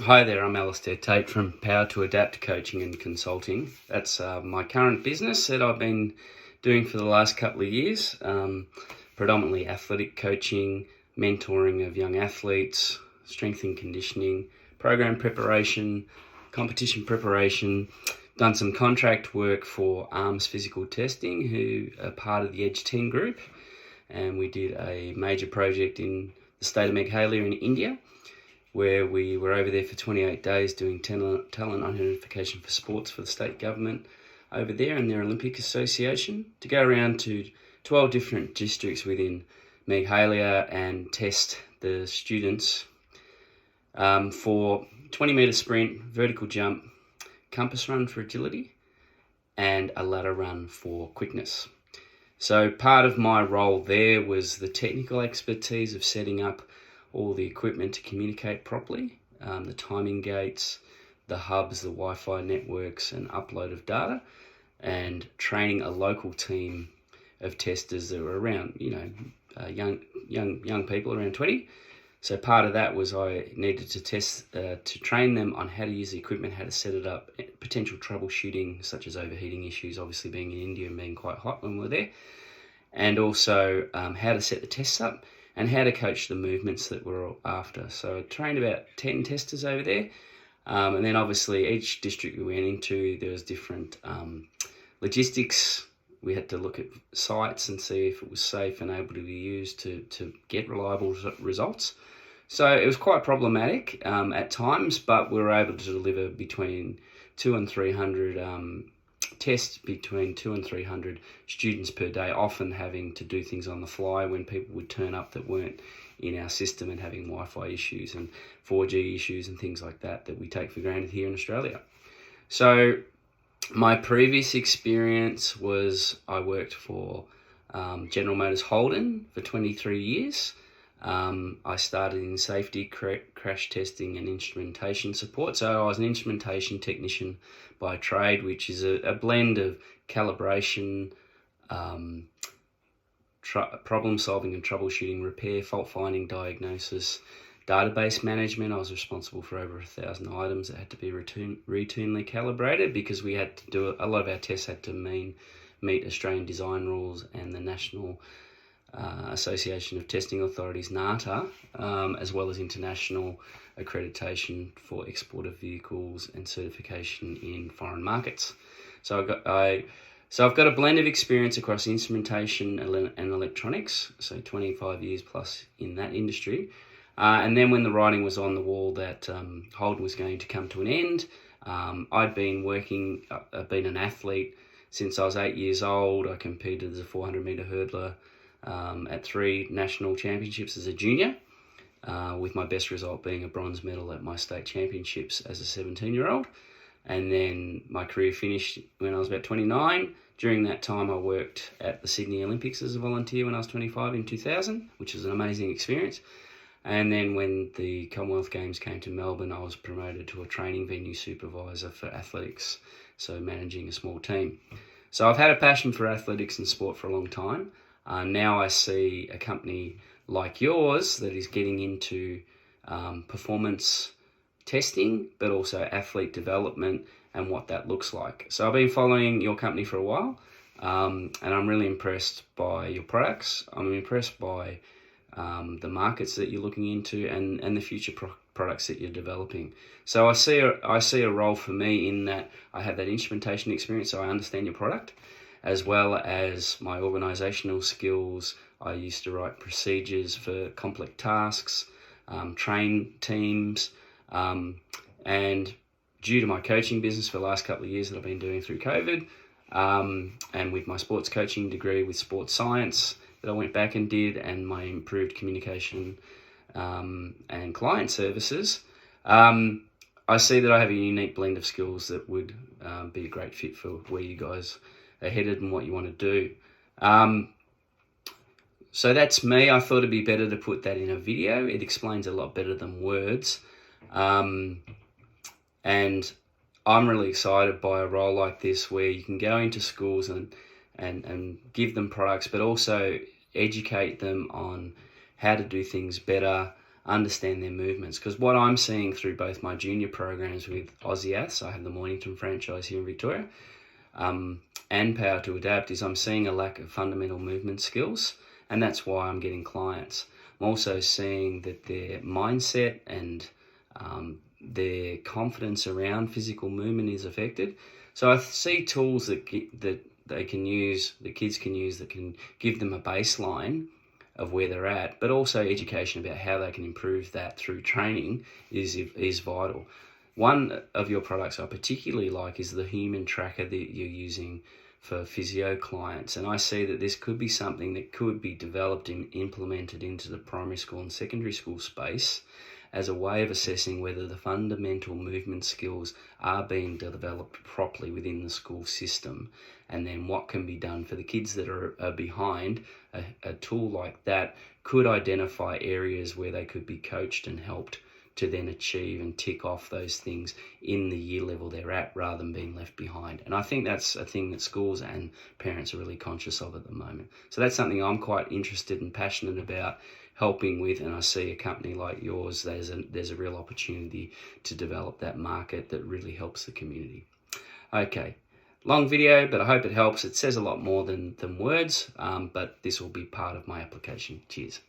Hi there, I'm Alistair Tait from Power to Adapt Coaching and Consulting. That's my current business that I've been doing for the last couple of years, predominantly athletic coaching, mentoring of young athletes, strength and conditioning, program preparation, competition preparation. Done some contract work for Arms Physical Testing, who are part of the Edge 10 group, and we did a major project in the state of Meghalaya in India, where we were over there for 28 days doing talent identification for sports for the state government over there and their Olympic Association, to go around to 12 different districts within Meghalaya and test the students for 20-metre sprint, vertical jump, compass run for agility, and a ladder run for quickness. So part of my role there was the technical expertise of setting up all the equipment to communicate properly, the timing gates, the hubs, the Wi-Fi networks, and upload of data, and training a local team of testers that were around, young people around 20. So part of that was I needed to train them on how to use the equipment, how to set it up, potential troubleshooting such as overheating issues, obviously being in India and being quite hot when we were there, and also how to set the tests up and how to coach the movements that we're after. So I trained about 10 testers over there. And then obviously each district we went into, there was different logistics. We had to look at sites and see if it was safe and able to be used to get reliable results. So it was quite problematic at times, but we were able to deliver between 200 and 300 tests, between 200 and 300 students per day, often having to do things on the fly when people would turn up that weren't in our system and having Wi-Fi issues and 4G issues and things like that we take for granted here in Australia. So my previous experience was I worked for General Motors Holden for 23 years. I started in safety, crash testing and instrumentation support. So I was an instrumentation technician by trade, which is a blend of calibration, problem solving and troubleshooting, repair, fault finding, diagnosis, database management. I was responsible for over 1,000 items that had to be routinely calibrated, because we had to do a lot of our tests had to meet Australian design rules and the National Association of Testing Authorities, NATA, as well as international accreditation for export of vehicles and certification in foreign markets. So I've got a blend of experience across instrumentation and electronics, so 25 years plus in that industry. And then when the writing was on the wall that Holden was going to come to an end, I've been an athlete since I was 8 years old. I competed as a 400-metre hurdler at 3 national championships as a junior, with my best result being a bronze medal at my state championships as a 17-year-old. And then my career finished when I was about 29. During that time, I worked at the Sydney Olympics as a volunteer when I was 25 in 2000, which was an amazing experience. And then when the Commonwealth Games came to Melbourne, I was promoted to a training venue supervisor for athletics, so managing a small team. So I've had a passion for athletics and sport for a long time. Now I see a company like yours that is getting into performance testing, but also athlete development and what that looks like. So I've been following your company for a while, and I'm really impressed by your products. I'm impressed by the markets that you're looking into and the future products that you're developing. So I see a role for me in that I have that instrumentation experience, so I understand your product, as well as my organisational skills. I used to write procedures for complex tasks, train teams, and due to my coaching business for the last couple of years that I've been doing through COVID, and with my sports coaching degree with sports science that I went back and did, and my improved communication and client services, I see that I have a unique blend of skills that would be a great fit for where you guys are headed and what you want to do. So that's me. I thought it'd be better to put that in a video. It explains a lot better than words. And I'm really excited by a role like this, where you can go into schools and give them products, but also educate them on how to do things better, understand their movements. Because what I'm seeing through both my junior programs with Aussie Aths, I have the Mornington franchise here in Victoria, and Power to Adapt, is I'm seeing a lack of fundamental movement skills, and that's why I'm getting clients. I'm also seeing that their mindset and their confidence around physical movement is affected. So I see tools that they can use, the kids can use, that can give them a baseline of where they're at, but also education about how they can improve that through training is vital. One of your products I particularly like is the human tracker that you're using for physio clients, and I see that this could be something that could be developed and implemented into the primary school and secondary school space as a way of assessing whether the fundamental movement skills are being developed properly within the school system, and then what can be done for the kids that are behind. A tool like that could identify areas where they could be coached and helped to then achieve and tick off those things in the year level they're at, rather than being left behind. And I think that's a thing that schools and parents are really conscious of at the moment. So that's something I'm quite interested and passionate about helping with, and I see a company like yours, there's a real opportunity to develop that market that really helps the community. Okay, long video, but I hope it helps. It says a lot more than words, but this will be part of my application. Cheers.